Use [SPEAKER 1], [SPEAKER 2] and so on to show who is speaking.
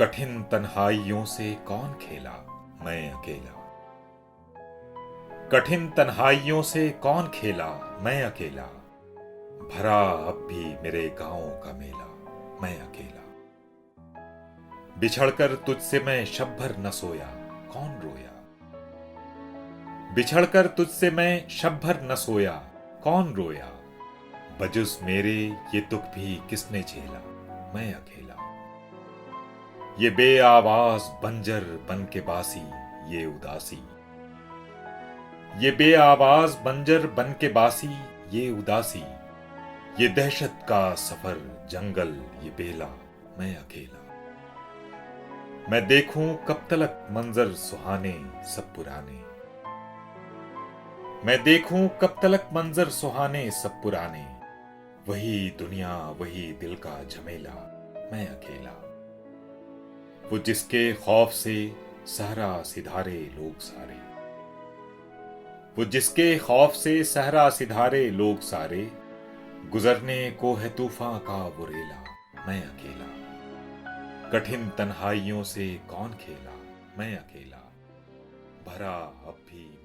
[SPEAKER 1] कठिन तन्हाइयों से कौन खेला, मैं अकेला। कठिन तन्हाइयों से कौन खेला, मैं अकेला। भरा अब भी मेरे गांव का मेला, मैं अकेला। बिछड़कर तुझसे मैं शब भर न सोया, कौन रोया। बिछड़कर तुझसे मैं शब भर न सोया, कौन रोया। बजुस मेरे ये दुख भी किसने झेला, मैं अकेला। ये बेआवाज बंजर बन के बासी, ये उदासी। ये बेआवाज बंजर बन के बासी, ये उदासी। ये दहशत का सफर जंगल, ये बेला, मैं अकेला। मैं देखूं कब तलक मंजर सुहाने सब पुराने। मैं देखूं कब तलक मंजर सुहाने सब पुराने। वही दुनिया वही दिल का झमेला, मैं अकेला। वो जिसके खौफ से सहरा सिधारे लोग सारे। वो जिसके खौफ से सहरा सिधारे लोग सारे। गुजरने को है तूफान का वो रेला, मैं अकेला। कठिन तन्हाइयों से कौन खेला, मैं अकेला। भरा अब भी